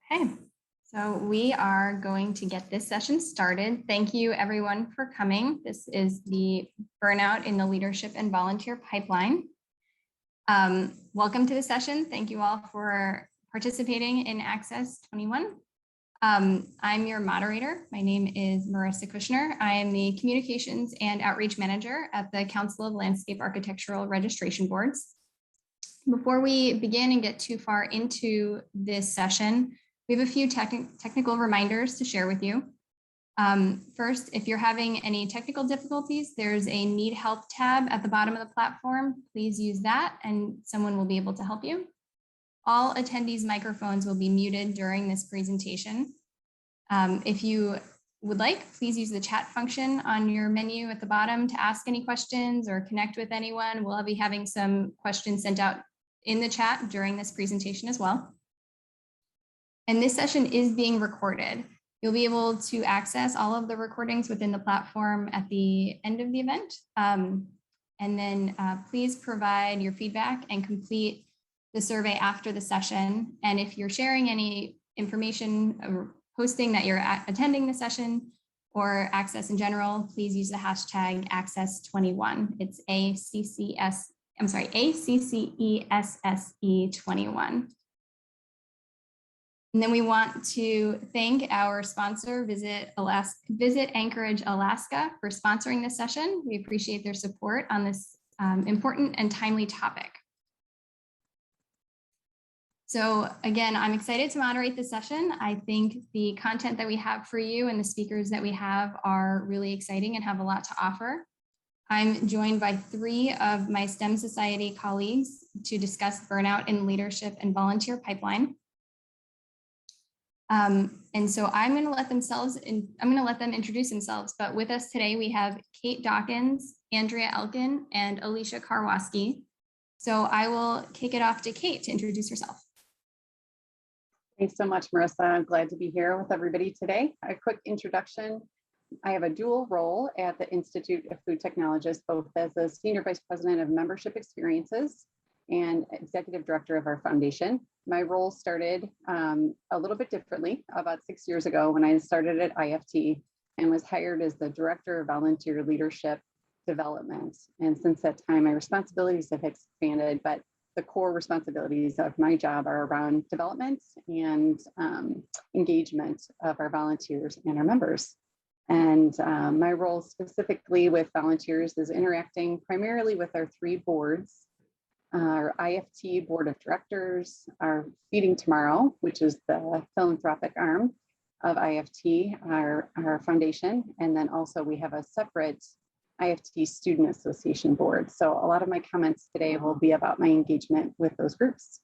Okay, so we are going to get this session started. Thank you everyone for coming. This is the Burnout in the Leadership and Volunteer Pipeline. Welcome to the session. Thank you all for participating in Access 21. I'm your moderator. My name is Marissa Kushner. I am the Communications and Outreach Manager at the Council of Landscape Architectural Registration Boards. Before we begin and get too far into this session, we have a few technical reminders to share with you. First, if you're having any technical difficulties, there's a Need Help tab at the bottom of the platform. Please use that and someone will be able to help you. All attendees' microphones will be muted during this presentation. If you would like, please use the chat function on your menu at the bottom to ask any questions or connect with anyone. We'll be having some questions sent out in the chat during this presentation as well. And this session is being recorded. You'll be able to access all of the recordings within the platform at the end of the event. And then please provide your feedback and complete the survey after the session. And if you're sharing any information or posting that you're attending the session or Access in general, please use the hashtag Access21. It's ACCESSE21. And then we want to thank our sponsor, Visit Anchorage, Alaska, for sponsoring this session. We appreciate their support on this important and timely topic. So again, I'm excited to moderate this session. I think the content that we have for you and the speakers that we have are really exciting and have a lot to offer. I'm joined by 3 of my STEM Society colleagues to discuss burnout in leadership and volunteer pipeline. And so I'm going to let them introduce themselves. But with us today, we have Kate Dawkins, Andrea Elkin, and Alicia Karwoski. So I will kick it off to Kate to introduce herself. Thanks so much, Marissa. I'm glad to be here with everybody today. A quick introduction. I have a dual role at the Institute of Food Technologists, both as a Senior Vice President of Membership Experiences and Executive Director of our foundation. My role started a little bit differently about 6 years ago when I started at IFT and was hired as the Director of Volunteer Leadership Development. And since that time, my responsibilities have expanded, but the core responsibilities of my job are around development and engagement of our volunteers and our members. And my role specifically with volunteers is interacting primarily with our 3 boards, our IFT Board of Directors, our Feeding Tomorrow, which is the philanthropic arm of IFT, our foundation, and then also we have a separate IFT Student Association Board. So a lot of my comments today will be about my engagement with those groups.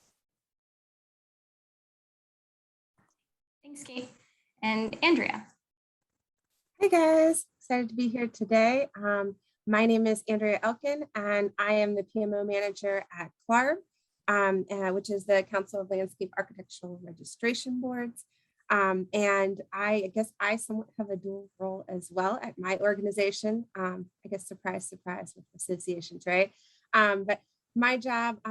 Thanks, Kate. And Andrea. Hey guys, excited to be here today. My name is Andrea Elkin, and I am the PMO manager at CLARB, which is the Council of Landscape Architectural Registration Boards. And I guess I somewhat have a dual role as well at my organization. I guess surprise, surprise with associations, right? But my job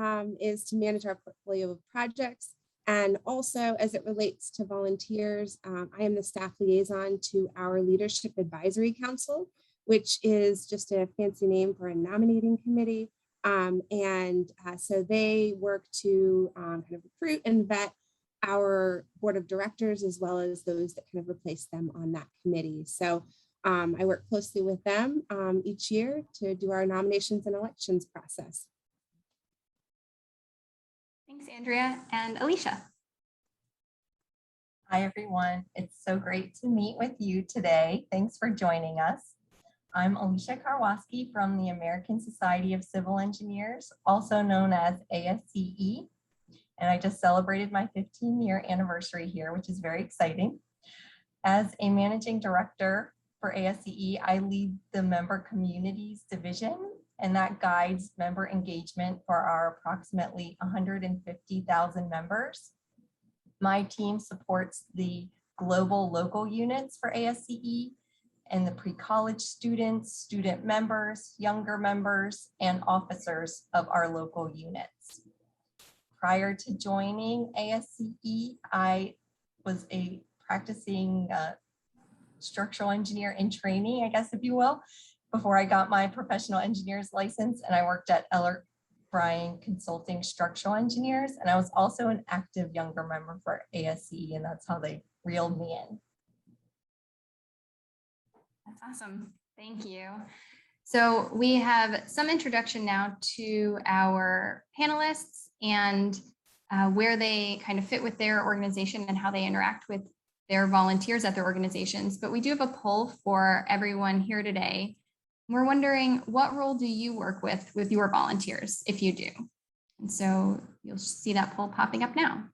is to manage our portfolio of projects. And also as it relates to volunteers, I am the staff liaison to our Leadership Advisory Council, which is just a fancy name for a nominating committee. So they work to kind of recruit and vet our board of directors, as well as those that kind of replace them on that committee. So I work closely with them each year to do our nominations and elections process. Thanks, Andrea. And Alicia. Hi, everyone. It's so great to meet with you today. Thanks for joining us. I'm Alicia Karwoski from the American Society of Civil Engineers, also known as ASCE. And I just celebrated my 15-year anniversary here, which is very exciting. As a managing director for ASCE, I lead the member communities division, and that guides member engagement for our approximately 150,000 members. My team supports the global local units for ASCE and the pre-college students, student members, younger members, and officers of our local units. Prior to joining ASCE, I was a practicing structural engineer in training, I guess, if you will, before I got my professional engineer's license. And I worked at Eller Bryan Consulting Structural Engineers. And I was also an active younger member for ASCE, and that's how they reeled me in. That's awesome. Thank you. So we have some introduction now to our panelists and where they kind of fit with their organization and how they interact with their volunteers at their organizations. But we do have a poll for everyone here today. We're wondering, what role do you work with your volunteers, if you do? And so you'll see that poll popping up now.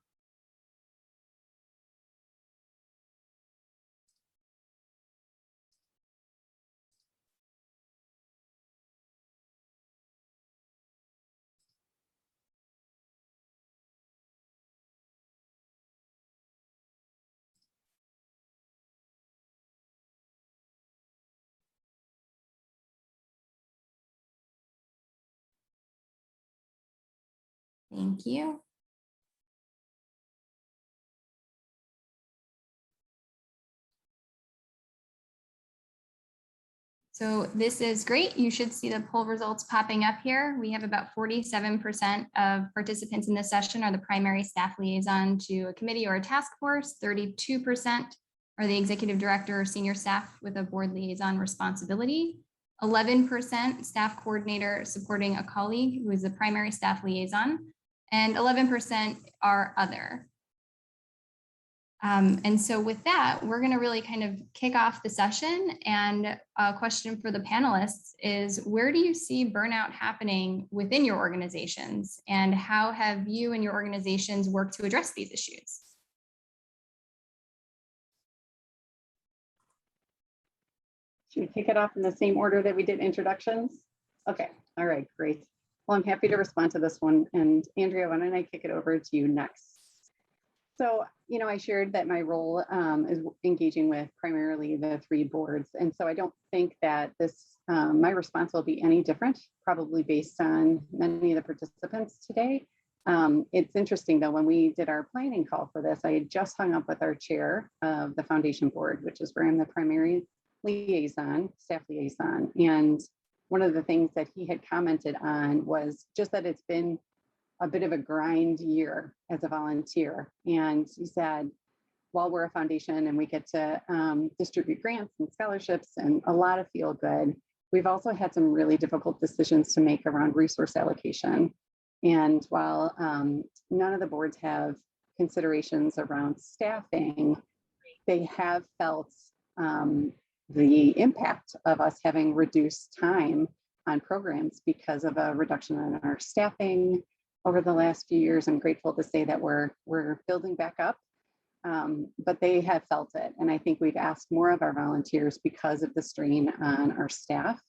Thank you. So this is great. You should see the poll results popping up here. We have about 47% of participants in this session are the primary staff liaison to a committee or a task force. 32% are the executive director or senior staff with a board liaison responsibility. 11% staff coordinator supporting a colleague who is a primary staff liaison, and 11% are other. And so with that, we're going to really kind of kick off the session. And a question for the panelists is, where do you see burnout happening within your organizations? And how have you and your organizations worked to address these issues? Should we kick it off in the same order that we did introductions? Okay, all right, great. Well, I'm happy to respond to this one. And Andrea, why don't I kick it over to you next? So, I shared that my role is engaging with primarily the 3 boards. And so I don't think that my response will be any different, probably based on many of the participants today. It's interesting though, when we did our planning call for this, I had just hung up with our chair of the foundation board, which is where I'm the primary liaison, staff liaison. And one of the things that he had commented on was just that it's been a bit of a grind year as a volunteer. And he said, while we're a foundation and we get to distribute grants and scholarships and a lot of feel good, we've also had some really difficult decisions to make around resource allocation. And while none of the boards have considerations around staffing, they have felt the impact of us having reduced time on programs because of a reduction in our staffing over the last few years. I'm grateful to say that we're building back up, but they have felt it. And I think we've asked more of our volunteers because of the strain on our staff.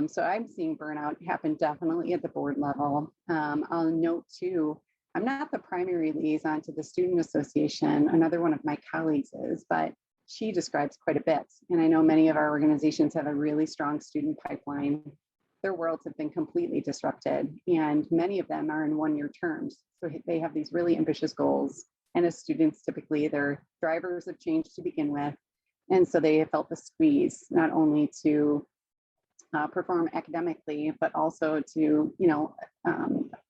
So I'm seeing burnout happen definitely at the board level. I'll note too, I'm not the primary liaison to the Student Association. Another one of my colleagues is, but she describes quite a bit. And I know many of our organizations have a really strong student pipeline. Their worlds have been completely disrupted, and many of them are in 1-year terms. So they have these really ambitious goals. And as students, typically their drivers have changed to begin with. And so they have felt the squeeze, not only to perform academically, but also to,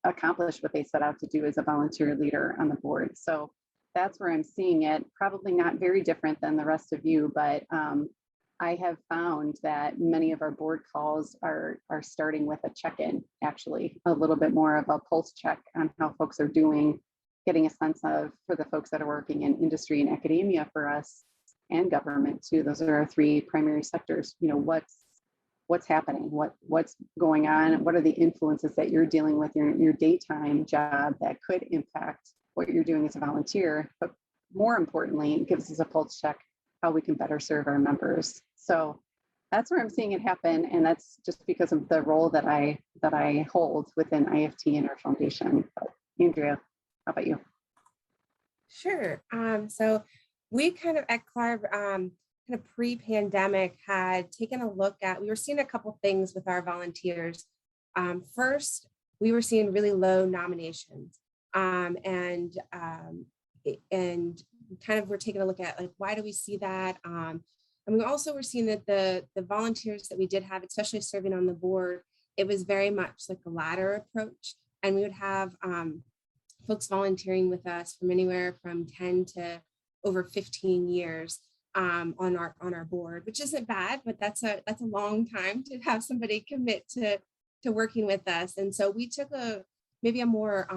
accomplish what they set out to do as a volunteer leader on the board. So that's where I'm seeing it, probably not very different than the rest of you, but I have found that many of our board calls are starting with a check-in, actually, a little bit more of a pulse check on how folks are doing, getting a sense of, for the folks that are working in industry and academia for us, and government too. Those are our 3 primary sectors. What's happening, what's going on, what are the influences that you're dealing with in your daytime job that could impact what you're doing as a volunteer, but more importantly, it gives us a pulse check how we can better serve our members. So that's where I'm seeing it happen. And that's just because of the role that I hold within IFT and our foundation. But Andrea, how about you? Sure. So we kind of at CLARB, kind of pre-pandemic had taken a look at, we were seeing a couple things with our volunteers. First, we were seeing really low nominations. And kind of we're taking a look at like, why do we see that? And we also were seeing that the volunteers that we did have, especially serving on the board, it was very much like a ladder approach. And we would have folks volunteering with us from anywhere from 10 to over 15 years on our board, which isn't bad, but that's a long time to have somebody commit to working with us. And so we took maybe a more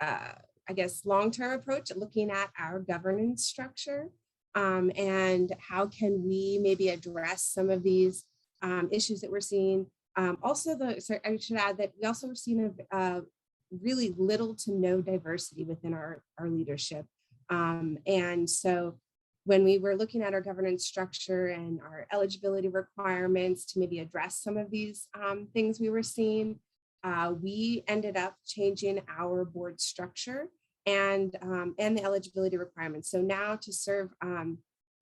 I guess long-term approach at looking at our governance structure and how can we maybe address some of these issues that we're seeing. Also, I should add that we also were seeing really little to no diversity within our leadership. And so when we were looking at our governance structure and our eligibility requirements to maybe address some of these things we were seeing, we ended up changing our board structure and the eligibility requirements. So now to serve, and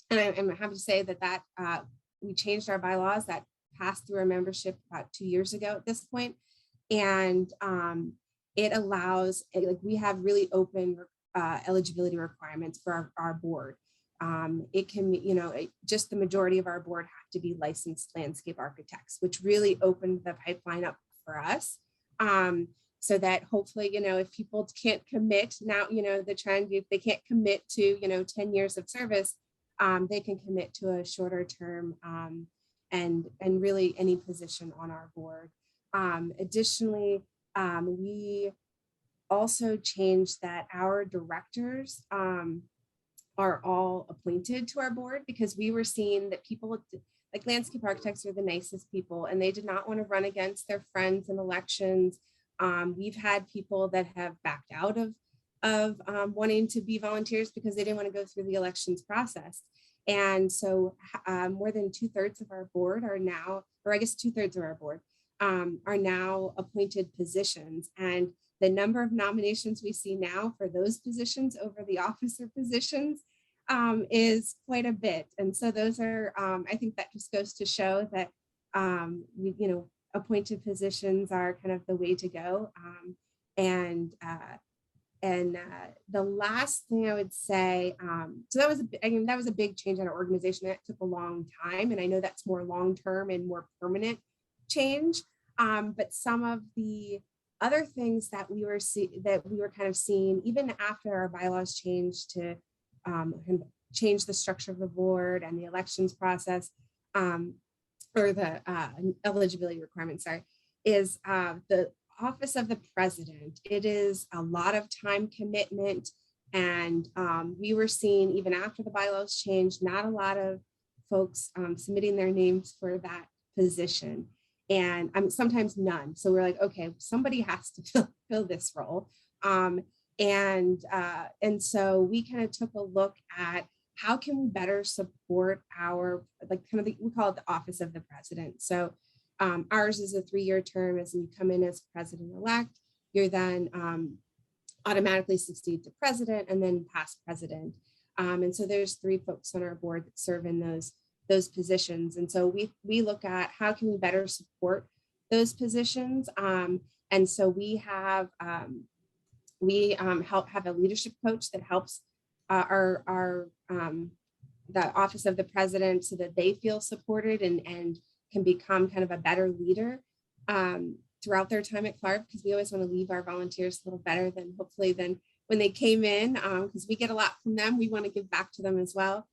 I'm happy to say that we changed our bylaws that passed through our membership about 2 years ago at this point. And it allows, like we have really open eligibility requirements for our board. It can, just the majority of our board have to be licensed landscape architects, which really opened the pipeline up for us. So that hopefully, if people can't commit now, the trend, if they can't commit to, 10 years of service, they can commit to a shorter term and really any position on our board. Additionally, we also changed that our directors are all appointed to our board because we were seeing that people like landscape architects are the nicest people and they did not want to run against their friends in elections. We've had people that have backed out of wanting to be volunteers because they didn't want to go through the elections process. And so more than 2/3 of our board are now, or I guess 2/3 of our board are now appointed positions. And the number of nominations we see now for those positions over the officer positions is quite a bit. And so those are, I think that just goes to show that, appointed positions are kind of the way to go. And the last thing I would say, so that was a big change in our organization. That took a long time. And I know that's more long-term and more permanent change. But some of the other things that we were kind of seeing, even after our bylaws changed to change the structure of the board and the elections process, or the eligibility requirements, is the office of the president. It is a lot of time commitment. And we were seeing, even after the bylaws changed, not a lot of folks submitting their names for that position. And sometimes none. So we're like, okay, somebody has to fill this role. And so we kind of took a look at how can we better support our, we call it the office of the president. So ours is a 3-year term. As you come in as president-elect, you're then automatically succeed to president and then past president. And so there's 3 folks on our board that serve in those positions. And so we look at how can we better support those positions. And so we have have a leadership coach that helps the office of the president so that they feel supported and can become kind of a better leader throughout their time at Clark, because we always want to leave our volunteers a little better than hopefully than when they came in, because we get a lot from them. We want to give back to them as well.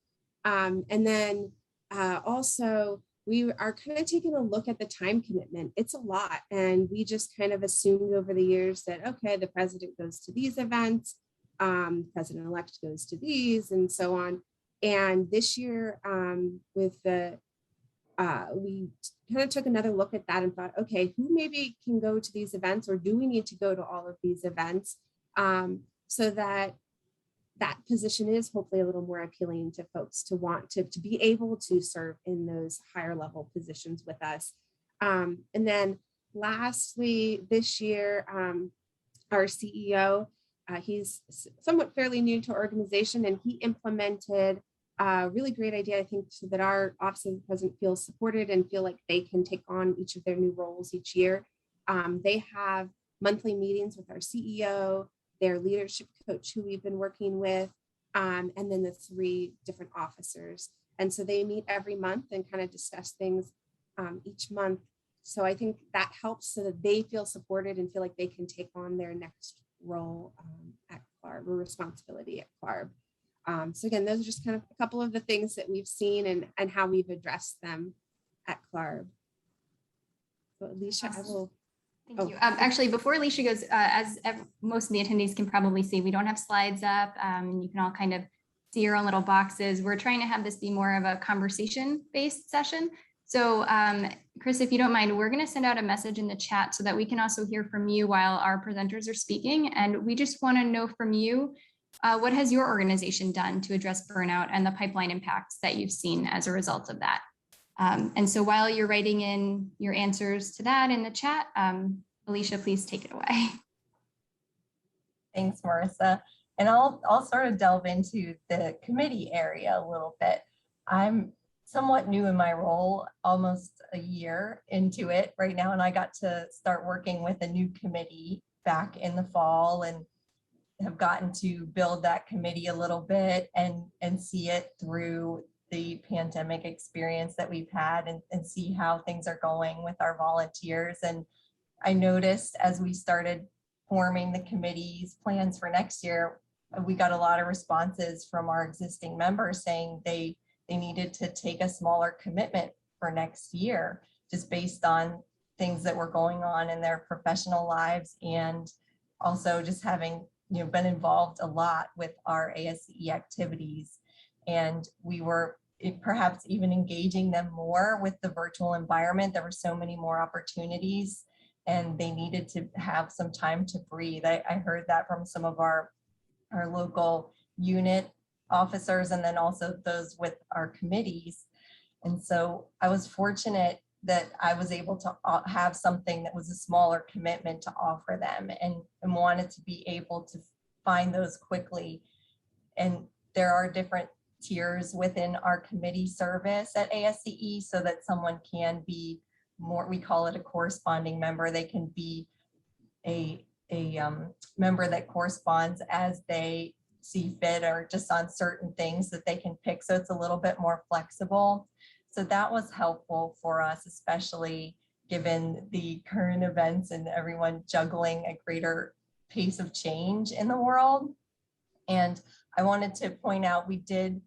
And then also, we are kind of taking a look at the time commitment. It's a lot. And we just kind of assumed over the years that, okay, the president goes to these events, president-elect goes to these, and so on. And this year, we kind of took another look at that and thought, okay, who maybe can go to these events, or do we need to go to all of these events so that position is hopefully a little more appealing to folks to want to be able to serve in those higher level positions with us. And then lastly, this year, our CEO, he's somewhat fairly new to our organization, and he implemented a really great idea, I think, so that our office of the president feels supported and feel like they can take on each of their new roles each year. They have monthly meetings with our CEO, their leadership coach who we've been working with, and then the 3 different officers. And so they meet every month and kind of discuss things each month. So I think that helps so that they feel supported and feel like they can take on their next role at CLARB or responsibility at CLARB. So again, those are just kind of a couple of the things that we've seen and how we've addressed them at CLARB. So Alicia, I will. Thank you. Actually, before Alicia goes, most of the attendees can probably see, we don't have slides up. You can all kind of see your own little boxes. We're trying to have this be more of a conversation-based session. So Chris, if you don't mind, we're going to send out a message in the chat so that we can also hear from you while our presenters are speaking. And we just want to know from you, what has your organization done to address burnout and the pipeline impacts that you've seen as a result of that? And so while you're writing in your answers to that in the chat, Alicia, please take it away. Thanks, Marissa. And I'll sort of delve into the committee area a little bit. I'm somewhat new in my role, almost a year into it right now, and I got to start working with a new committee back in the fall and have gotten to build that committee a little bit and see it through the pandemic experience that we've had and see how things are going with our volunteers. And I noticed as we started forming the committee's plans for next year, we got a lot of responses from our existing members saying they needed to take a smaller commitment for next year, just based on things that were going on in their professional lives, and also just having been involved a lot with our ASCE activities. And we were perhaps even engaging them more with the virtual environment. There were so many more opportunities and they needed to have some time to breathe. I heard that from some of our local unit officers and then also those with our committees. And so I was fortunate that I was able to have something that was a smaller commitment to offer them and wanted to be able to find those quickly. And there are different tiers within our committee service at ASCE so that someone can be more, we call it a corresponding member. They can be a member that corresponds as they see fit or just on certain things that they can pick. So it's a little bit more flexible. So that was helpful for us, especially given the current events and everyone juggling a greater pace of change in the world. And I wanted to point out, we did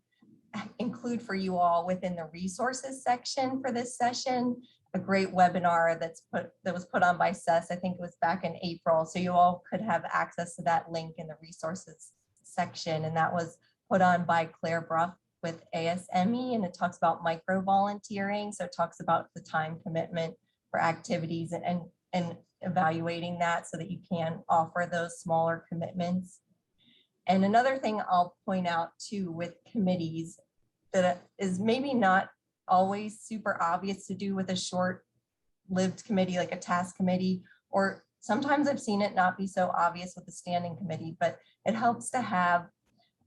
include for you all within the resources section for this session, a great webinar that was put on by SES. I think it was back in April. So you all could have access to that link in the resources section. And that was put on by Claire Bruff with ASME, and it talks about micro volunteering. So it talks about the time commitment for activities and evaluating that so that you can offer those smaller commitments. And another thing I'll point out too with committees that is maybe not always super obvious to do with a short-lived committee like a task committee, or sometimes I've seen it not be so obvious with a standing committee, but it helps to have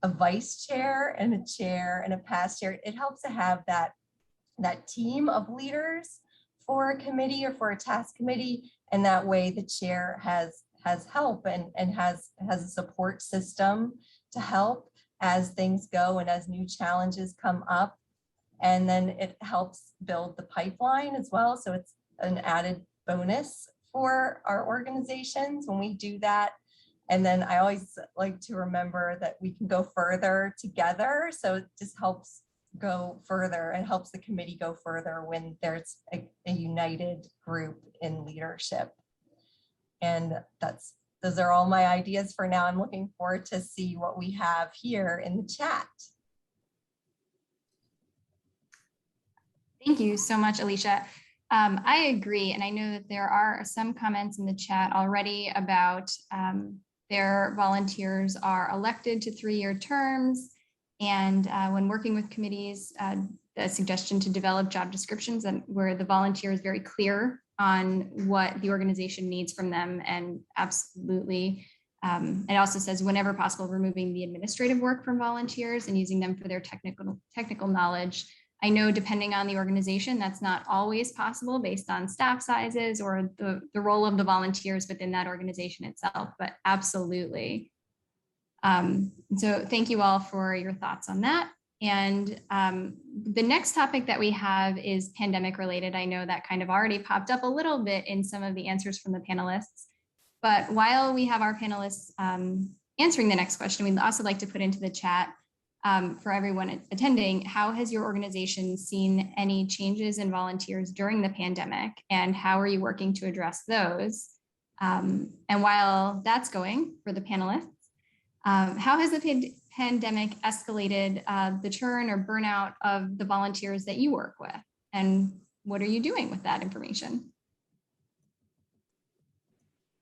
a vice chair and a past chair. It helps to have that team of leaders for a committee or for a task committee, and that way the chair has help and has a support system to help as things go and as new challenges come up. And then it helps build the pipeline as well. So it's an added bonus for our organizations when we do that. And then I always like to remember that we can go further together. So it just helps go further and helps the committee go further when there's a united group in leadership. And those are all my ideas for now. I'm looking forward to see what we have here in the chat. Thank you so much, Alicia. I agree. And I know that there are some comments in the chat already about their volunteers are elected to 3-year terms. And when working with committees, the suggestion to develop job descriptions and where the volunteer is very clear on what the organization needs from them. And absolutely, it also says whenever possible, removing the administrative work from volunteers and using them for their technical knowledge. I know depending on the organization, that's not always possible based on staff sizes or the role of the volunteers within that organization itself, but absolutely. So thank you all for your thoughts on that. And the next topic that we have is pandemic related. I know that kind of already popped up a little bit in some of the answers from the panelists. But while we have our panelists answering the next question, we'd also like to put into the chat for everyone attending, how has your organization seen any changes in volunteers during the pandemic, and how are you working to address those? And while that's going for the panelists, how has the pandemic escalated the churn or burnout of the volunteers that you work with? And what are you doing with that information?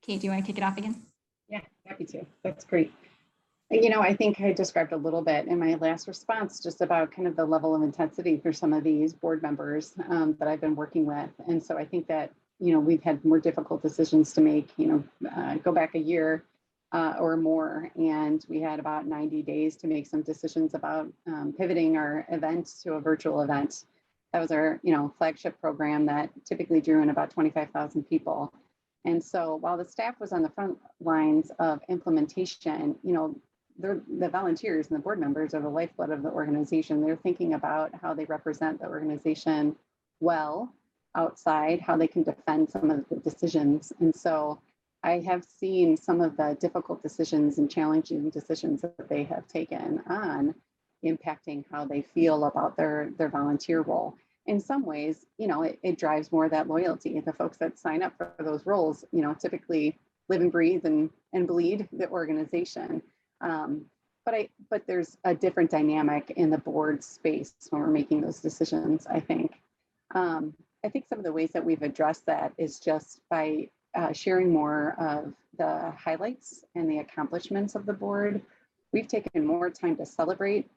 Kate, do you want to kick it off again? Yeah, happy to. That's great. You know, I think I described a little bit in my last response just about kind of the level of intensity for some of these board members that I've been working with. And so I think that, you know, we've had more difficult decisions to make, you know, go back a year or more, and we had about 90 days to make some decisions about pivoting our event to a virtual event. That was our, you know, flagship program that typically drew in about 25,000 people. And so while the staff was on the front lines of implementation, you know, the volunteers and the board members are the lifeblood of the organization. They're thinking about how they represent the organization well outside, how they can defend some of the decisions. And so I have seen some of the difficult decisions and challenging decisions that they have taken on impacting how they feel about their volunteer role. In some ways, you know, it drives more of that loyalty. The folks that sign up for those roles, you know, typically live and breathe and bleed the organization. But there's a different dynamic in the board space when we're making those decisions, I think. I think some of the ways that we've addressed that is just by sharing more of the highlights and the accomplishments of the board. We've taken more time to celebrate,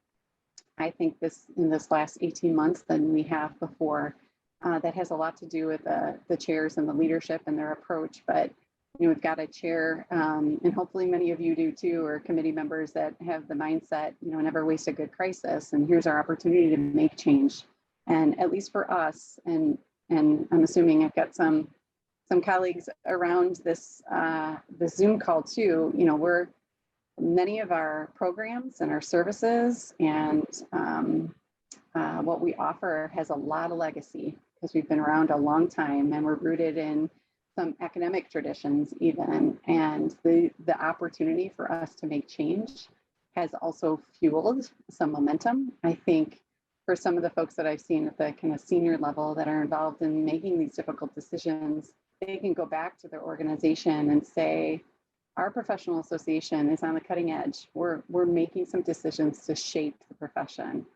I think, in this last 18 months than we have before. That has a lot to do with the chairs and the leadership and their approach. But you know, we've got a chair, and hopefully many of you do too, or committee members that have the mindset, you know, never waste a good crisis. And here's our opportunity to make change. And at least for us, and I'm assuming I've got some colleagues around this Zoom call too, you know, many of our programs and our services and what we offer has a lot of legacy because we've been around a long time and we're rooted in some academic traditions even. And the opportunity for us to make change has also fueled some momentum. I think for some of the folks that I've seen at the kind of senior level that are involved in making these difficult decisions, they can go back to their organization and say, our professional association is on the cutting edge. We're making some decisions to shape the profession.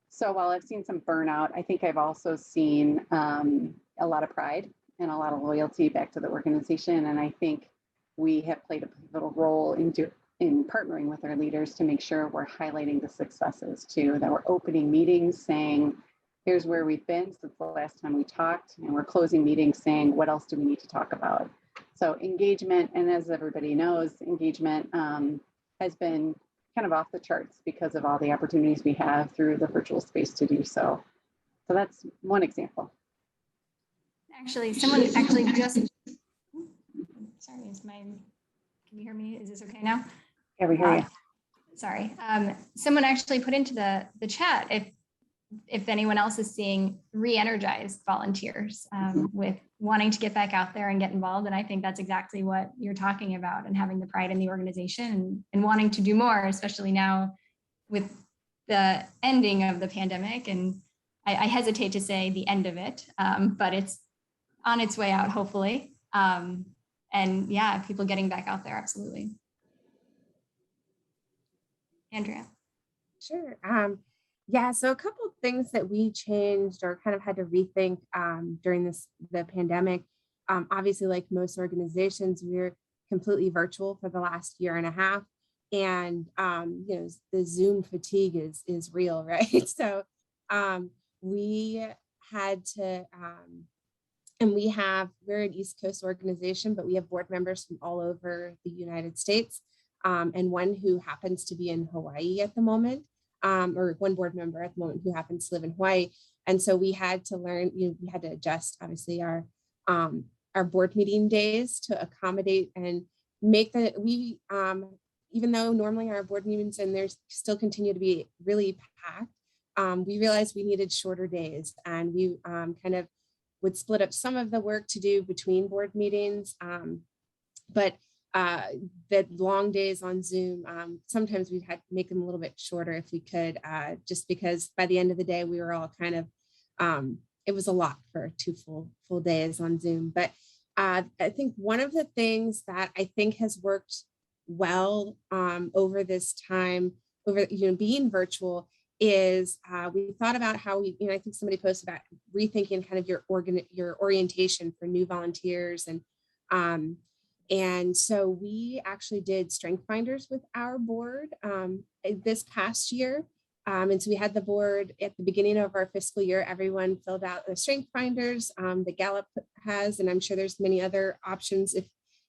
So while I've seen some burnout, I think I've also seen a lot of pride and a lot of loyalty back to the organization. And I think we have played a pivotal role in partnering with our leaders to make sure we're highlighting the successes too, that we're opening meetings saying, here's where we've been since the last time we talked, and we're closing meetings saying, what else do we need to talk about? So engagement, and as everybody knows, engagement has been kind of off the charts because of all the opportunities we have through the virtual space to do so. So that's one example. Actually, someone actually just, sorry, can you hear me? Is this okay now? Yeah, we hear you. Sorry. Someone actually put into the chat if anyone else is seeing re-energized volunteers with wanting to get back out there and get involved. And I think that's exactly what you're talking about, and having the pride in the organization and wanting to do more, especially now with the ending of the pandemic. And I hesitate to say the end of it, but it's on its way out, hopefully. And yeah, people getting back out there, absolutely. Andrea. Sure. Yeah, so a couple of things that we changed or kind of had to rethink during the pandemic. Obviously, like most organizations, we're completely virtual for the last year and a half. And you know, the Zoom fatigue is real, right? So we had to, and we're an East Coast organization, but we have board members from all over the United States, and one who happens to be in Hawaii at the moment. Or one board member at the moment who happens to live in Hawaii. And so we had to learn, you know, we had to adjust obviously our board meeting days to accommodate and make you even though normally our board meetings and there's still continue to be really packed, we realized we needed shorter days, and we kind of would split up some of the work to do between board meetings. But the long days on Zoom, sometimes we've had to make them a little bit shorter if we could, just because by the end of the day, we were all kind of, it was a lot for 2 full days on Zoom. But I think one of the things that I think has worked well over this time, over being virtual, is we thought about how we, I think somebody posted about rethinking kind of your orientation for new volunteers, and so we actually did strength finders with our board this past year. And so we had the board at the beginning of our fiscal year, everyone filled out the strength finders that Gallup has, and I'm sure there's many other options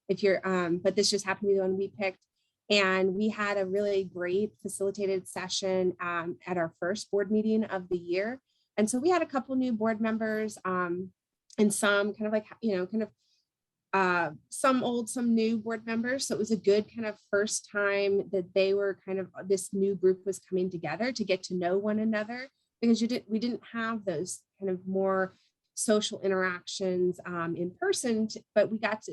if you're, but this just happened to be the one we picked. And we had a really great facilitated session at our first board meeting of the year. And so we had a couple new board members and some kind of like, some old, some new board members. So it was a good kind of first time that they were kind of, this new group was coming together to get to know one another, because we didn't have those kind of more social interactions in person, but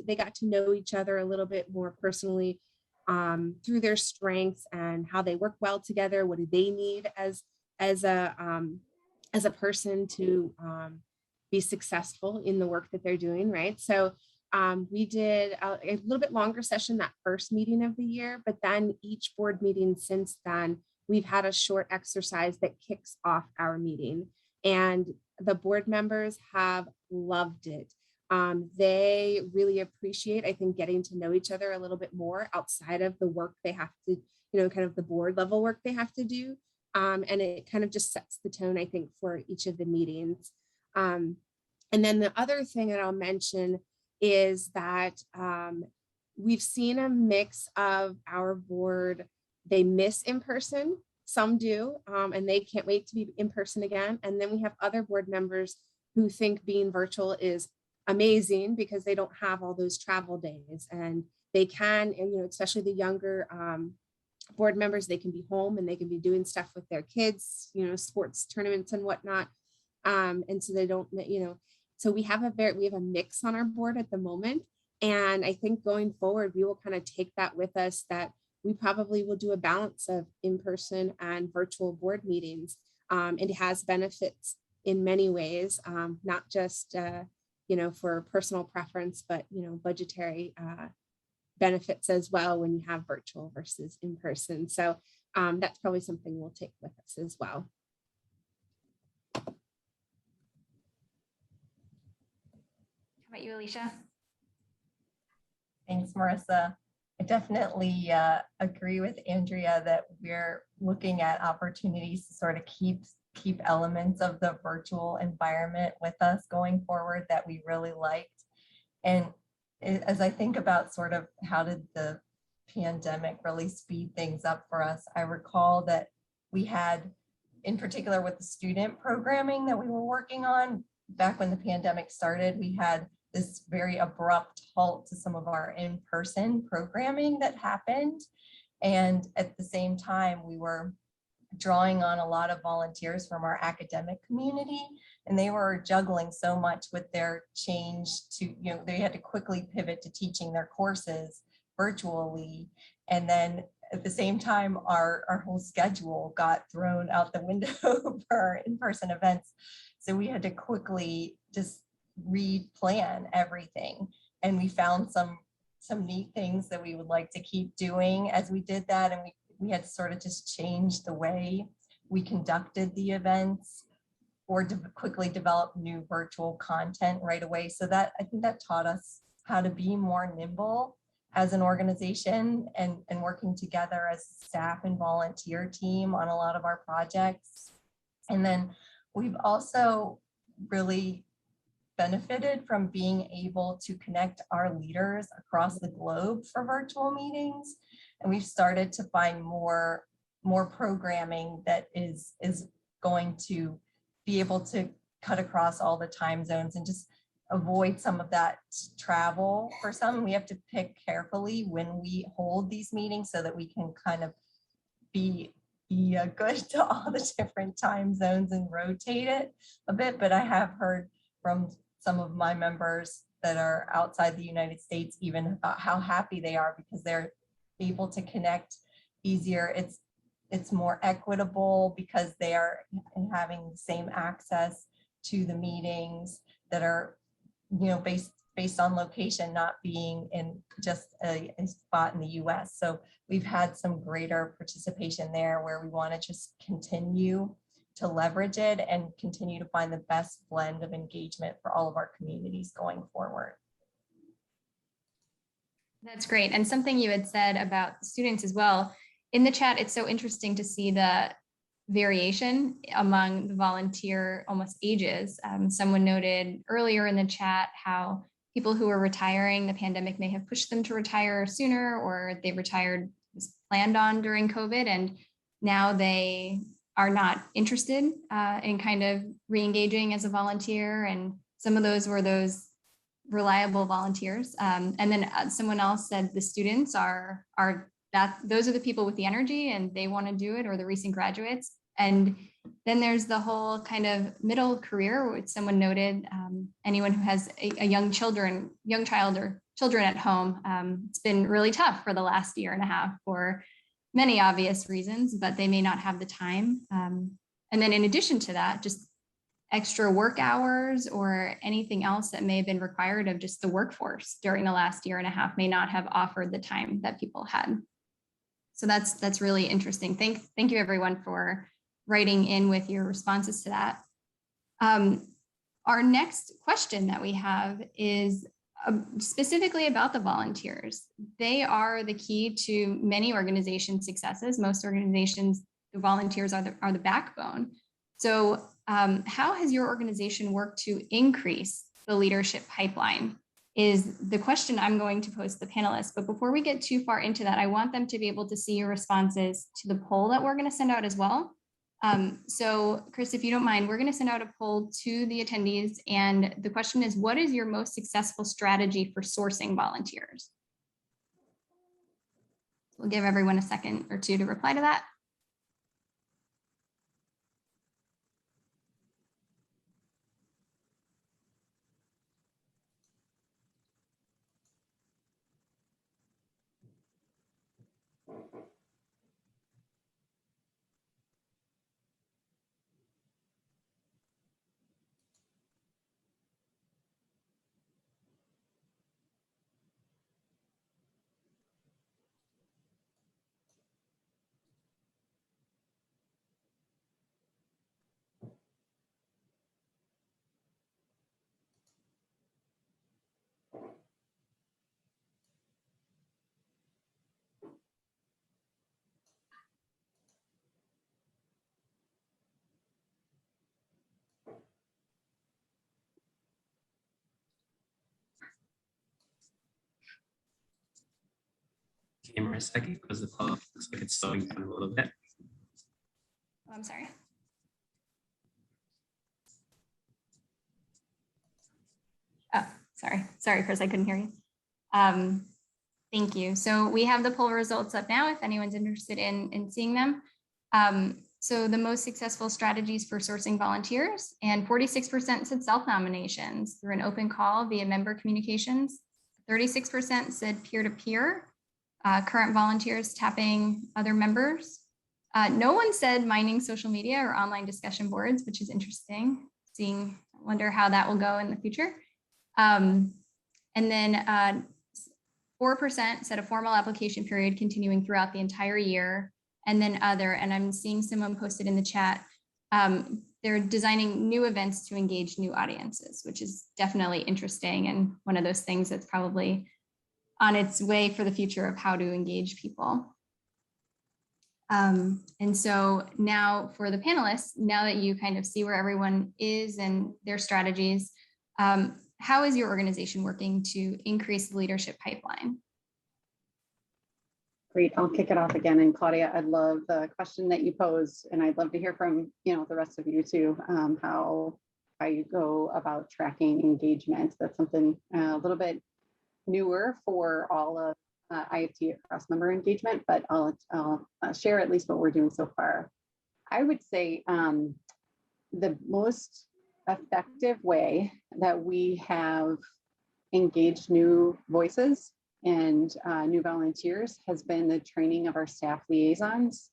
they got to know each other a little bit more personally through their strengths and how they work well together. What do they need as a person to be successful in the work that they're doing, right? So we did a little bit longer session that first meeting of the year, but then each board meeting since then, we've had a short exercise that kicks off our meeting, and the board members have loved it. They really appreciate, I think, getting to know each other a little bit more outside of the work they have to, kind of the board level work they have to do. And it kind of just sets the tone, I think, for each of the meetings. And then the other thing that I'll mention is that we've seen a mix of our board. They miss in person, some do, and they can't wait to be in person again. And then we have other board members who think being virtual is amazing because they don't have all those travel days, and they can, and especially the younger board members, they can be home and they can be doing stuff with their kids, sports tournaments and whatnot. And so they don't, so we have a mix on our board at the moment. And I think going forward, we will kind of take that with us, that we probably will do a balance of in-person and virtual board meetings. It has benefits in many ways, not just, for personal preference, but, budgetary benefits as well when you have virtual versus in person. So that's probably something we'll take with us as well. How about you, Alicia? Thanks, Marissa. I definitely agree with Andrea that we're looking at opportunities to sort of keep elements of the virtual environment with us going forward that we really liked. And as I think about sort of how did the pandemic really speed things up for us, I recall that we had, in particular with the student programming that we were working on back when the pandemic started, we had this very abrupt halt to some of our in-person programming that happened. And at the same time, we were drawing on a lot of volunteers from our academic community, and they were juggling so much with their change to, they had to quickly pivot to teaching their courses virtually. And then at the same time, our whole schedule got thrown out the window for our in-person events. So we had to quickly just replan everything. And we found some neat things that we would like to keep doing as we did that. And we had to sort of just change the way we conducted the events, or to quickly develop new virtual content right away. So that, I think that taught us how to be more nimble as an organization and working together as staff and volunteer team on a lot of our projects. And then we've also really benefited from being able to connect our leaders across the globe for virtual meetings. And we've started to find more programming that is going to be able to cut across all the time zones and just avoid some of that travel for some. We have to pick carefully when we hold these meetings so that we can kind of be good to all the different time zones and rotate it a bit. But I have heard from some of my members that are outside the United States even about how happy they are because they're able to connect easier. It's more equitable because they are having the same access to the meetings that are, based on location, not being in just a spot in the US. So we've had some greater participation there where we want to just continue to leverage it and continue to find the best blend of engagement for all of our communities going forward. That's great. And something you had said about students as well. In the chat, it's so interesting to see the variation among the volunteer almost ages. Someone noted earlier in the chat how people who are retiring, the pandemic may have pushed them to retire sooner, or they retired was planned on during COVID, and now they are not interested in kind of re-engaging as a volunteer. And some of those were those reliable volunteers. And then someone else said the students are those are the people with the energy and they want to do it, or the recent graduates. And then there's the whole kind of middle career, which someone noted, anyone who has a young child or children at home. It's been really tough for the last year and a half for many obvious reasons, but they may not have the time. And then in addition to that, just extra work hours or anything else that may have been required of just the workforce during the last year and a half may not have offered the time that people had. So that's really interesting. Thank you everyone for writing in with your responses to that. Our next question that we have is specifically about the volunteers. They are the key to many organizations' successes. Most organizations, the volunteers are the backbone. So how has your organization worked to increase the leadership pipeline is the question I'm going to pose to the panelists. But before we get too far into that, I want them to be able to see your responses to the poll that we're going to send out as well. So Chris, if you don't mind, we're going to send out a poll to the attendees. And the question is, what is your most successful strategy for sourcing volunteers? We'll give everyone a second or two to reply to that. Camera a second because the clock looks like it's slowing down a little bit. Oh, I'm sorry. Oh, sorry, Chris, I couldn't hear you. Thank you. So we have the poll results up now if anyone's interested in seeing them. So the most successful strategies for sourcing volunteers, and 46% said self-nominations through an open call via member communications. 36% said peer-to-peer, current volunteers tapping other members. No one said mining social media or online discussion boards, which is interesting. Wonder how that will go in the future. And then 4% said a formal application period continuing throughout the entire year, and then other, and I'm seeing someone posted in the chat, they're designing new events to engage new audiences, which is definitely interesting and one of those things that's probably on its way for the future of how to engage people. And so now for the panelists, now that you kind of see where everyone is and their strategies, how is your organization working to increase the leadership pipeline? Great, I'll kick it off again. And Claudia, I love the question that you posed, and I'd love to hear from the rest of you too, how how you go about tracking engagement. That's something a little bit newer for all of IFT across member engagement, but I'll share at least what we're doing so far. I would say the most effective way that we have engaged new voices and new volunteers has been the training of our staff liaisons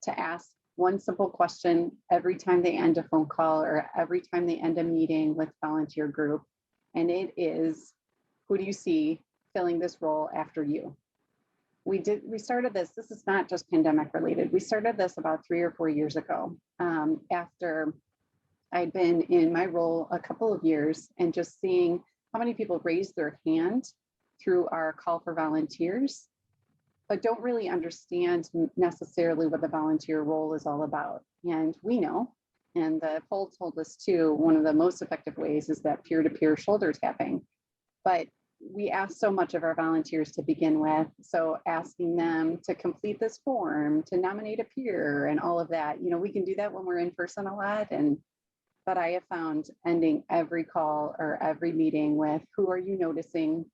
to ask one simple question every time they end a phone call or every time they end a meeting with volunteer group. And it is, who do you see filling this role after you? We started this is not just pandemic related. We started this about 3 or 4 years ago after I'd been in my role a couple of years and just seeing how many people raised their hand through our call for volunteers, but don't really understand necessarily what the volunteer role is all about. And we know, and the poll told us too, one of the most effective ways is that peer-to-peer shoulder tapping. But we ask so much of our volunteers to begin with. So asking them to complete this form, to nominate a peer and all of that, we can do that when we're in person a lot. But I have found ending every call or every meeting with, who are you noticing?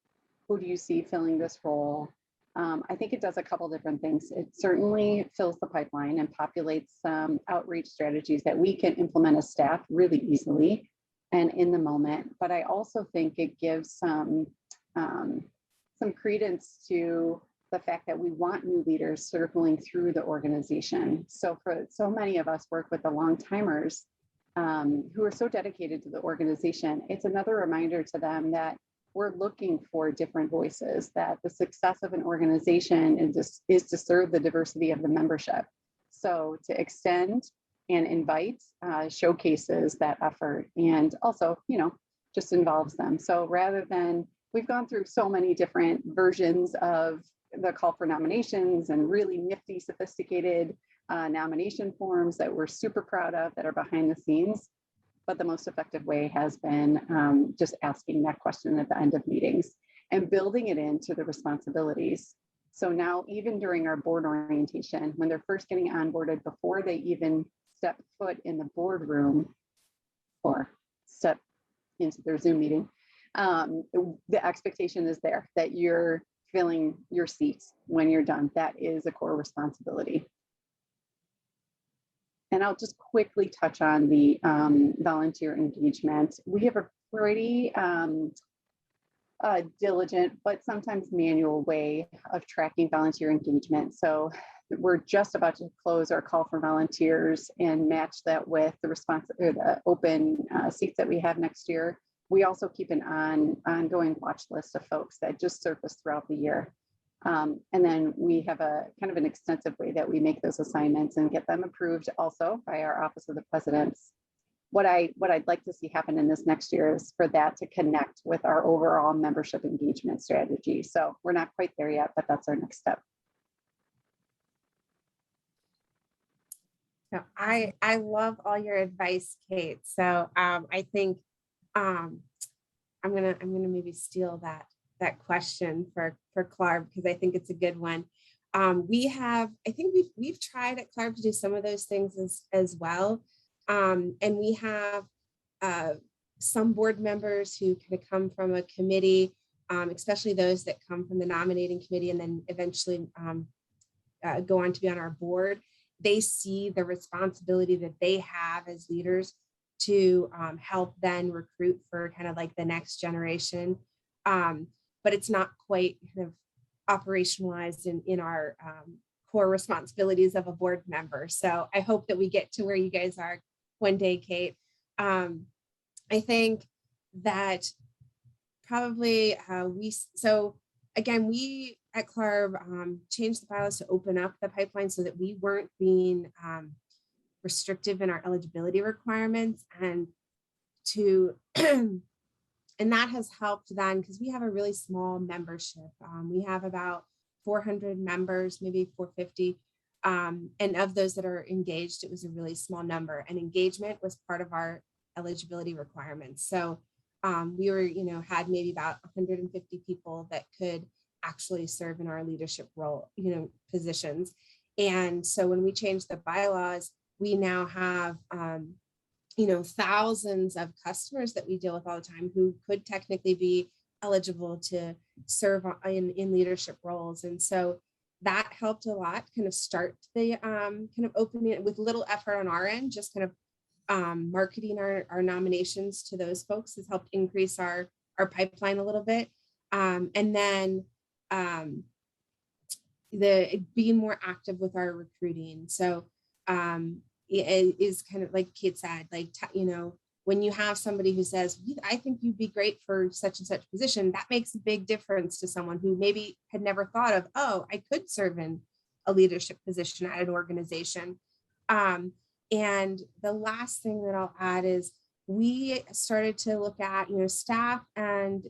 Who do you see filling this role? I think it does a couple different things. It certainly fills the pipeline and populates some outreach strategies that we can implement as staff really easily and in the moment. But I also think it gives some credence to the fact that we want new leaders circling through the organization. So for so many of us work with the long timers who are so dedicated to the organization, it's another reminder to them that we're looking for different voices, that the success of an organization is to serve the diversity of the membership. So to extend and invite showcases that effort and also, just involves them. So rather than, we've gone through so many different versions of the call for nominations and really nifty, sophisticated nomination forms that we're super proud of that are behind the scenes. But the most effective way has been just asking that question at the end of meetings and building it into the responsibilities. So now, even during our board orientation, when they're first getting onboarded, before they even step foot in the boardroom or step into their Zoom meeting, the expectation is there that you're filling your seats when you're done. That is a core responsibility. And I'll just quickly touch on the volunteer engagement. We have a pretty diligent, but sometimes manual way of tracking volunteer engagement. So we're just about to close our call for volunteers and match that with the open seats that we have next year. We also keep an ongoing watch list of folks that just surface throughout the year. And then we have a kind of an extensive way that we make those assignments and get them approved also by our Office of the Presidents. What I'd like to see happen in this next year is for that to connect with our overall membership engagement strategy. So we're not quite there yet, but that's our next step. So I love all your advice, Kate. So I think I'm gonna maybe steal that question for Clarb, because I think it's a good one. I think we've tried at Clarb to do some of those things as well. And we have some board members who kind of come from a committee, especially those that come from the nominating committee and then eventually go on to be on our board. They see the responsibility that they have as leaders to help then recruit for kind of like the next generation. But it's not quite kind of operationalized in our core responsibilities of a board member. So I hope that we get to where you guys are one day, Kate. I think that probably we at Clarb changed the bylaws to open up the pipeline so that we weren't being restrictive in our eligibility requirements, and and that has helped then because we have a really small membership. We have about 400 members, maybe 450. And of those that are engaged, it was a really small number, and engagement was part of our eligibility requirements. So we were, had maybe about 150 people that could actually serve in our leadership role, positions. And so when we changed the bylaws, we now have thousands of customers that we deal with all the time who could technically be eligible to serve in leadership roles. And so that helped a lot kind of start the kind of opening it with little effort on our end, just kind of marketing our nominations to those folks has helped increase our pipeline a little bit. And then the being more active with our recruiting. So it is kind of like Kate said, like, when you have somebody who says, I think you'd be great for such and such position, that makes a big difference to someone who maybe had never thought of, oh, I could serve in a leadership position at an organization. And the last thing that I'll add is we started to look at, staff and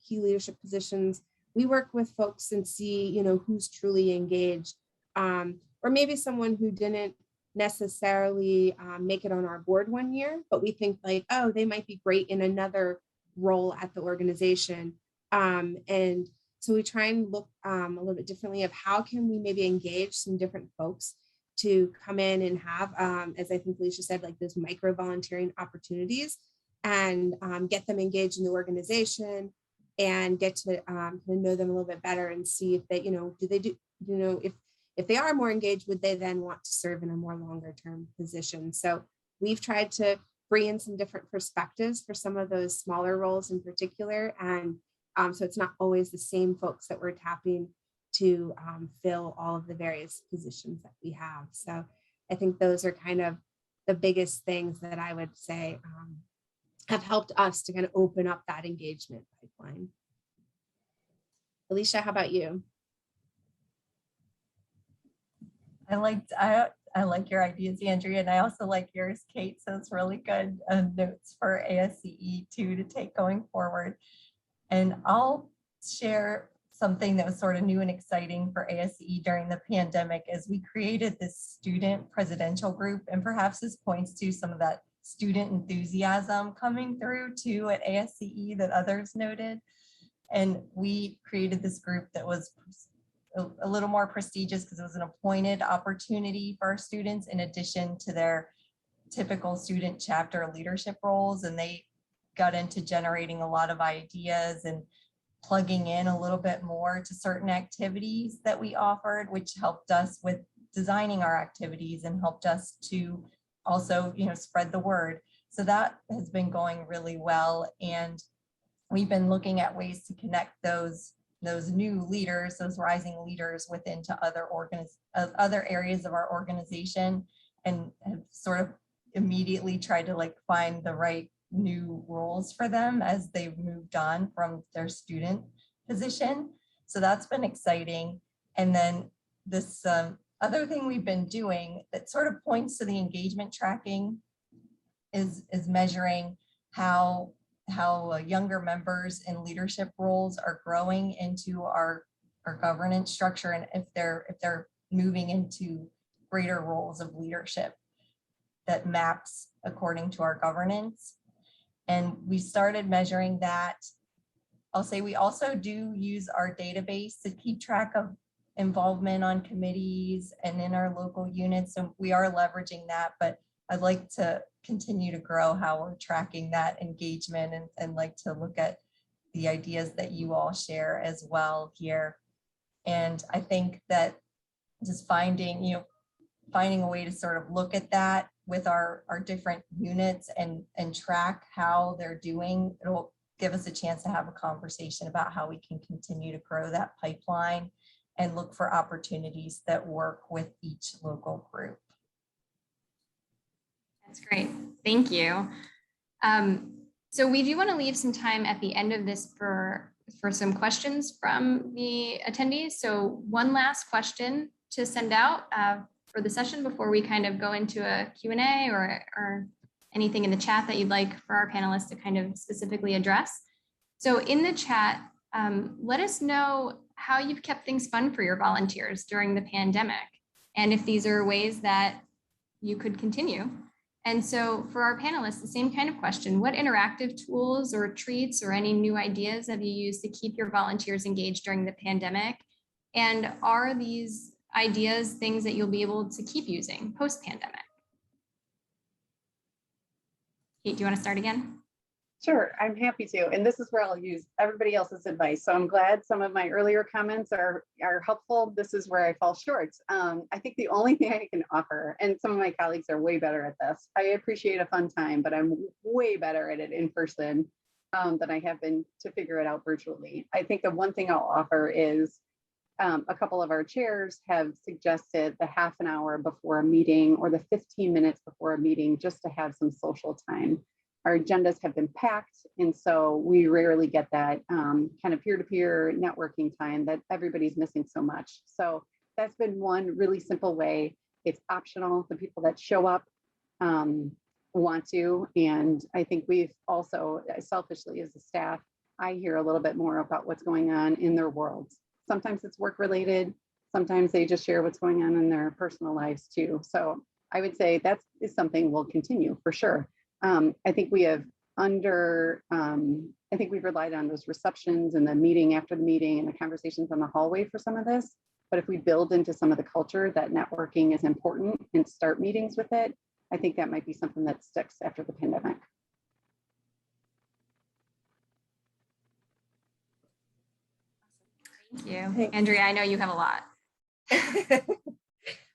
key leadership positions. We work with folks and see, who's truly engaged, or maybe someone who didn't necessarily make it on our board one year, but we think like, oh, they might be great in another role at the organization. And so we try and look a little bit differently of how can we maybe engage some different folks to come in and have, as I think Alicia said, like those micro volunteering opportunities, and get them engaged in the organization and get to know them a little bit better and see if they, if they are more engaged, would they then want to serve in a more longer term position? So we've tried to bring in some different perspectives for some of those smaller roles in particular. And so it's not always the same folks that we're tapping to fill all of the various positions that we have. So I think those are kind of the biggest things that I would say have helped us to kind of open up that engagement pipeline. Alicia, how about you? I like your ideas, Andrea, and I also like yours, Kate. So it's really good notes for ASCE too to take going forward. And I'll share something that was sort of new and exciting for ASCE during the pandemic as we created this student presidential group. And perhaps this points to some of that student enthusiasm coming through too at ASCE that others noted. And we created this group that was a little more prestigious because it was an appointed opportunity for our students in addition to their typical student chapter leadership roles. And they got into generating a lot of ideas and plugging in a little bit more to certain activities that we offered, which helped us with designing our activities and helped us to also, spread the word. So that has been going really well. And we've been looking at ways to connect those new leaders, those rising leaders within to other areas of our organization, and have sort of immediately tried to find the right new roles for them as they've moved on from their student position. So that's been exciting. And then this other thing we've been doing that sort of points to the engagement tracking is measuring how younger members in leadership roles are growing into our governance structure, and if they're moving into greater roles of leadership that maps according to our governance. And we started measuring that. I'll say we also do use our database to keep track of involvement on committees and in our local units. So we are leveraging that, but I'd like to continue to grow how we're tracking that engagement and like to look at the ideas that you all share as well here. And I think that just finding a way to sort of look at that with our different units and track how they're doing, it'll give us a chance to have a conversation about how we can continue to grow that pipeline and look for opportunities that work with each local group. That's great. Thank you. So we do want to leave some time at the end of this for some questions from the attendees. So one last question to send out for the session before we kind of go into a Q&A or anything in the chat that you'd like for our panelists to kind of specifically address. So in the chat, let us know how you've kept things fun for your volunteers during the pandemic, and if these are ways that you could continue. And so for our panelists, the same kind of question: what interactive tools or treats or any new ideas have you used to keep your volunteers engaged during the pandemic? And are these ideas things that you'll be able to keep using post-pandemic? Kate, do you want to start again? Sure, I'm happy to. And this is where I'll use everybody else's advice. So I'm glad some of my earlier comments are helpful. This is where I fall short. I think the only thing I can offer, and some of my colleagues are way better at this, I appreciate a fun time, but I'm way better at it in person than I have been to figure it out virtually. I think the one thing I'll offer is a couple of our chairs have suggested the half an hour before a meeting or the 15 minutes before a meeting just to have some social time. Our agendas have been packed, and so we rarely get that kind of peer-to-peer networking time that everybody's missing so much. So that's been one really simple way. It's optional. The people that show up want to, and I think we've also, selfishly as a staff, I hear a little bit more about what's going on in their worlds. Sometimes it's work related. Sometimes they just share what's going on in their personal lives too. So I would say that is something we'll continue for sure. I think we have I think we've relied on those receptions and the meeting after the meeting and the conversations in the hallway for some of this. But if we build into some of the culture that networking is important and start meetings with it, I think that might be something that sticks after the pandemic. Thank you. Thanks. Andrea, I know you have a lot.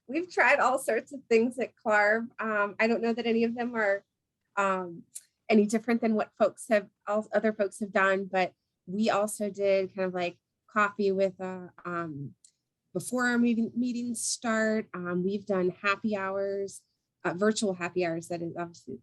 We've tried all sorts of things at CLARB. I don't know that any of them are any different than what other folks have done, but we also did kind of like coffee with before our meetings start. We've done happy hours, virtual happy hours, that is obviously,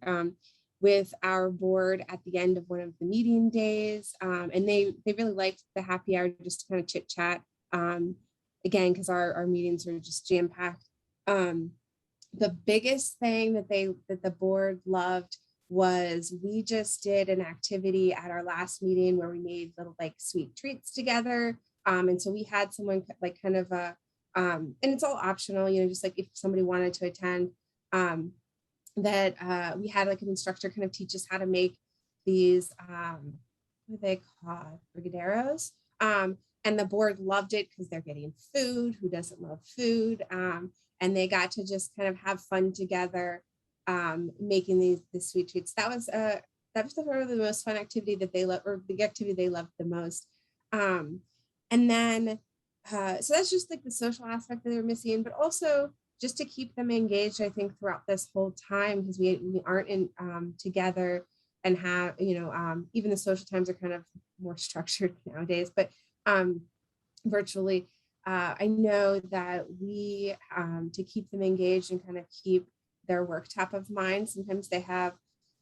with our board at the end of one of the meeting days. And they really liked the happy hour just to kind of chit chat. Again, because our meetings are just jam packed. The biggest thing that the board loved was we just did an activity at our last meeting where we made little like sweet treats together. And so we had someone like kind of and it's all optional, you know, just like if somebody wanted to attend, that we had like an instructor kind of teach us how to make these, what are they called? Brigadeiros. And the board loved it because they're getting food. Who doesn't love food? And they got to just kind of have fun together, making these sweet treats. That was probably the most fun activity that they love, or the activity they loved the most. And then, so that's just like the social aspect that they were missing, but also just to keep them engaged, I think, throughout this whole time, because we aren't in together and have, you know, even the social times are kind of more structured nowadays, but virtually, I know that we, to keep them engaged and kind of keep their work top of mind, sometimes they have,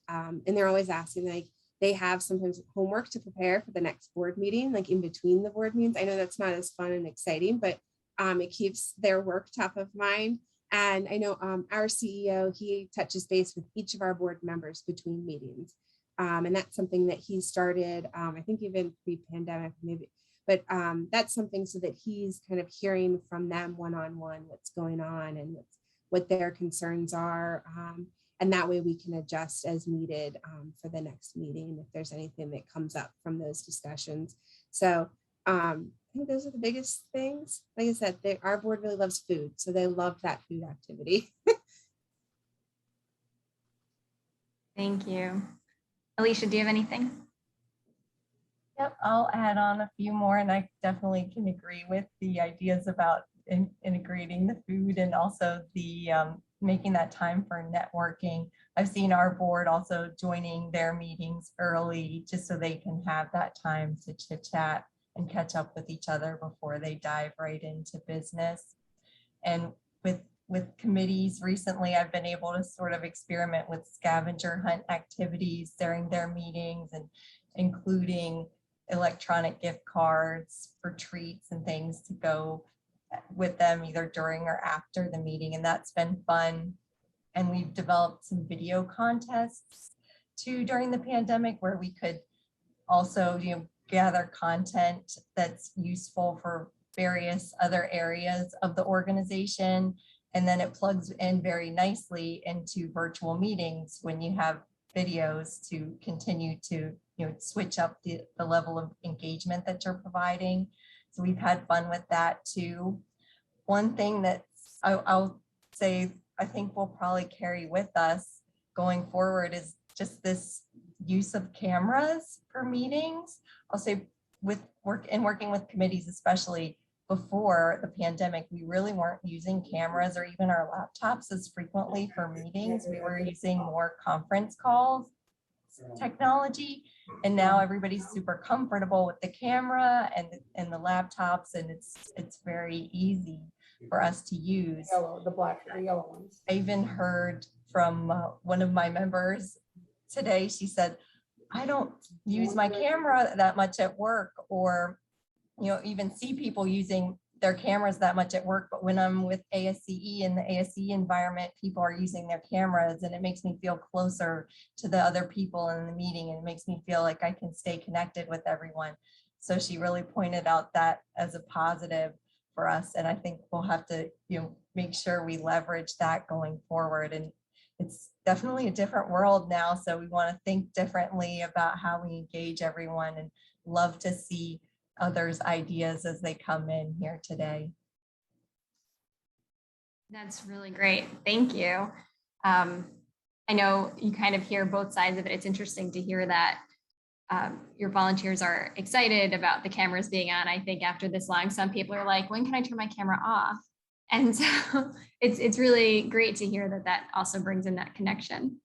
and they're always asking, like, they have sometimes homework to prepare for the next board meeting, like in between the board meetings. I know that's not as fun and exciting, but it keeps their work top of mind. And I know our CEO, he touches base with each of our board members between meetings. And that's something that he started, I think even pre-pandemic maybe, but that's something so that he's kind of hearing from them one-on-one what's going on and what their concerns are. And that way we can adjust as needed for the next meeting if there's anything that comes up from those discussions. So I think those are the biggest things. Like I said, our board really loves food, so they love that food activity. Thank you. Alicia, do you have anything? Yep, I'll add on a few more, and I definitely can agree with the ideas about integrating the food and also the making that time for networking. I've seen our board also joining their meetings early just so they can have that time to chit chat and catch up with each other before they dive right into business. And with committees recently, I've been able to sort of experiment with scavenger hunt activities during their meetings, and including electronic gift cards for treats and things to go with them either during or after the meeting. And that's been fun. And we've developed some video contests too during the pandemic where we could also, you know, gather content that's useful for various other areas of the organization. And then it plugs in very nicely into virtual meetings when you have videos to continue to, you know, switch up the level of engagement that you're providing. So we've had fun with that too. One thing that I'll say I think we'll probably carry with us going forward is just this use of cameras for meetings. I'll say working with committees, especially before the pandemic, we really weren't using cameras or even our laptops as frequently for meetings. We were using more conference calls technology, and now everybody's super comfortable with the camera and the laptops, and it's very easy for us to use. The yellow ones. I even heard from one of my members today. She said, I don't use my camera that much at work, or even see people using their cameras that much at work, but when I'm with ASCE in the ASCE environment, people are using their cameras, and it makes me feel closer to the other people in the meeting, and it makes me feel like I can stay connected with everyone. So she really pointed out that as a positive for us, and I think we'll have to make sure we leverage that going forward. And it's definitely a different world now, so we want to think differently about how we engage everyone, and love to see others' ideas as they come in here today. That's really great. Thank you. I know you kind of hear both sides of it. It's interesting to hear that your volunteers are excited about the cameras being on. I think after this long, some people are like, when can I turn my camera off? And so it's really great to hear that also brings in that connection.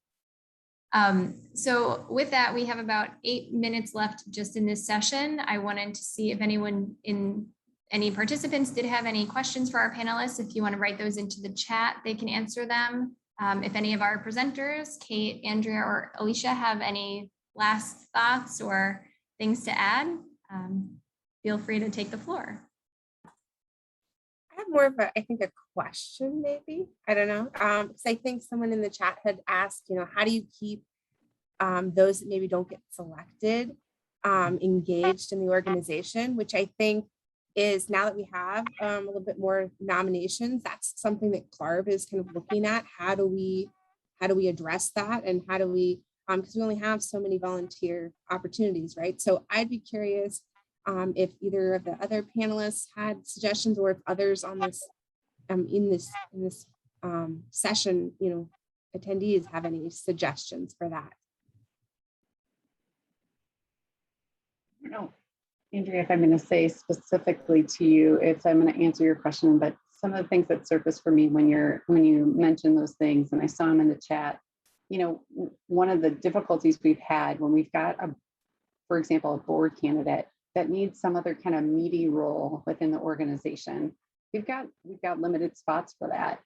So with that, we have about 8 minutes left just in this session. I wanted to see if any participants did have any questions for our panelists. If you want to write those into the chat, they can answer them. If any of our presenters, Kate, Andrea, or Alicia, have any last thoughts or things to add, feel free to take the floor. I have more of a question, maybe. I don't know. Because I think someone in the chat had asked, how do you keep those that maybe don't get selected engaged in the organization, which I think is, now that we have a little bit more nominations, that's something that CLARB is kind of looking at. How do we address that, and how do we, because we only have so many volunteer opportunities, right? So I'd be curious if either of the other panelists had suggestions, or if others on this in this session, attendees have any suggestions for that. I don't know, Andrea, if I'm going to say specifically to you, I'm going to answer your question, but some of the things that surfaced for me when you mentioned those things, and I saw them in the chat, one of the difficulties we've had when we've got for example, a board candidate that needs some other kind of meaty role within the organization, we've got limited spots for that.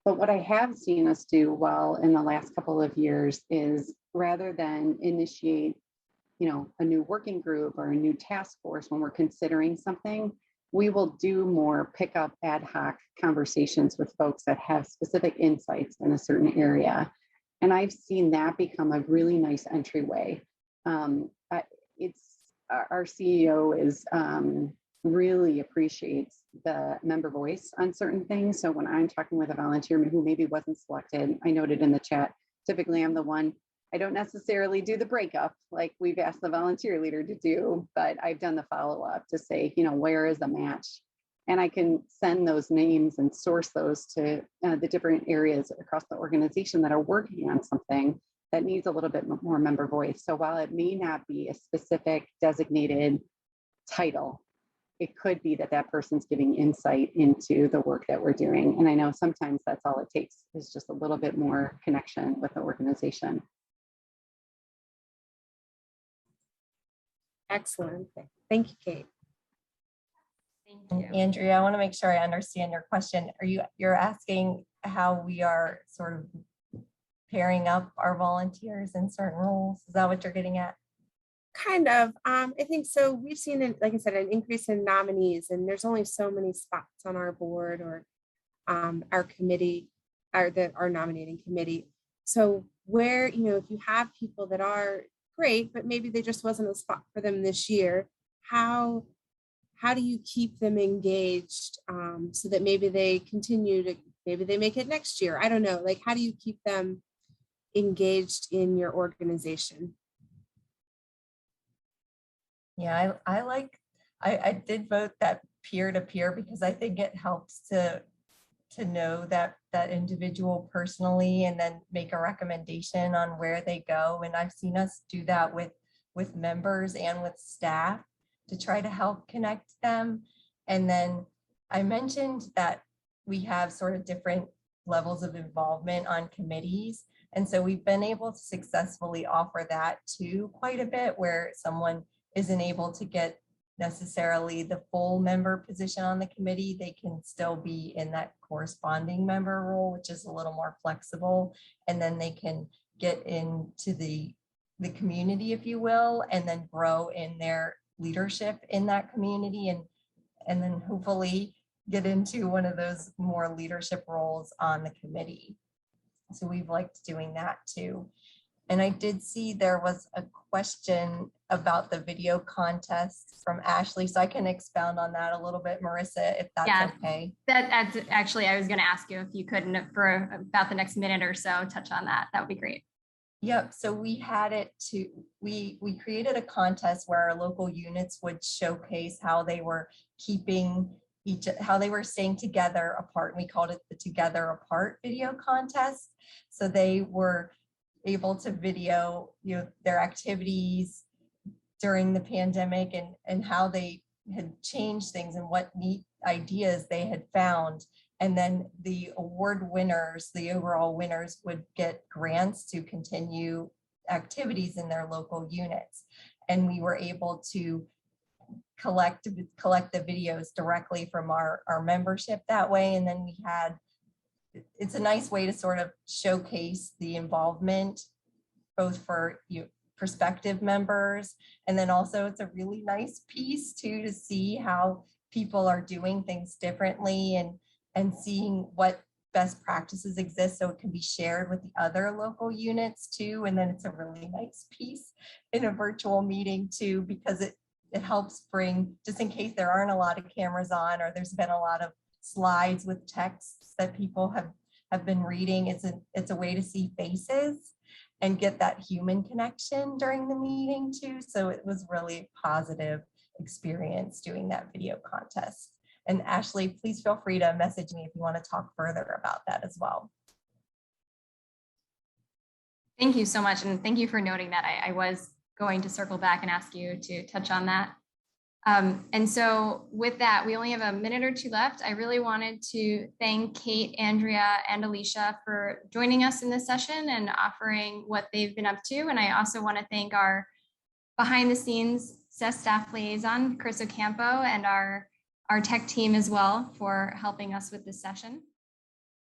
But what I have seen us do well in the last couple of years is, rather than initiate a new working group or a new task force when we're considering something, we will do more pickup ad hoc conversations with folks that have specific insights in a certain area. And I've seen that become a really nice entryway. Our CEO really appreciates the member voice on certain things. So when I'm talking with a volunteer who maybe wasn't selected, I noted in the chat, typically I'm the one, I don't necessarily do the breakup like we've asked the volunteer leader to do, but I've done the follow-up to say, where is the match? And I can send those names and source those to the different areas across the organization that are working on something that needs a little bit more member voice. So while it may not be a specific designated title, it could be that person's giving insight into the work that we're doing. And I know sometimes that's all it takes, is just a little bit more connection with the organization. Excellent. Thank you, Kate. Thank you. Andrea, I want to make sure I understand your question. You're asking how we are sort of pairing up our volunteers in certain roles? Is that what you're getting at? Kind of. I think so. We've seen, like I said, an increase in nominees, and there's only so many spots on our board or our committee, our nominating committee. So where, if you have people that are great, but maybe there just wasn't a spot for them this year, how do you keep them engaged so that maybe they maybe they make it next year? I don't know. Like, how do you keep them engaged in your organization? Yeah, I did vote that peer-to-peer because I think it helps to to know that individual personally and then make a recommendation on where they go. And I've seen us do that with members and with staff to try to help connect them. And then I mentioned that we have sort of different levels of involvement on committees. And so we've been able to successfully offer that too quite a bit, where someone isn't able to get necessarily the full member position on the committee. They can still be in that corresponding member role, which is a little more flexible. And then they can get into the community, if you will, and then grow in their leadership in that community, and then hopefully get into one of those more leadership roles on the committee. So we've liked doing that too. And I did see there was a question about the video contest from Ashley, so I can expound on that a little bit, Marissa, if that's okay. That's actually, I was going to ask you if you could, for about the next minute or so, touch on that. That would be great. Yep. So we had it to, we created a contest where our local units would showcase how they were keeping how they were staying together apart. And we called it the Together Apart video contest. So they were able to video, their activities during the pandemic and how they had changed things and what neat ideas they had found. And then the award winners, the overall winners, would get grants to continue activities in their local units. And we were able to collect the videos directly from our membership that way. And then we had, it's a nice way to sort of showcase the involvement, both for prospective members, and then also it's a really nice piece too to see how people are doing things differently and seeing what best practices exist so it can be shared with the other local units too. And then it's a really nice piece in a virtual meeting too, because it helps bring, just in case there aren't a lot of cameras on or there's been a lot of slides with texts that people have been reading, it's a way to see faces and get that human connection during the meeting too. So it was really a positive experience doing that video contest. And Ashley, please feel free to message me if you want to talk further about that as well. Thank you so much. And thank you for noting that. I was going to circle back and ask you to touch on that. And so with that, we only have a minute or two left. I really wanted to thank Kate, Andrea, and Alicia for joining us in this session and offering what they've been up to. And I also want to thank our behind the scenes CES staff liaison, Chris Ocampo, and our tech team as well for helping us with this session.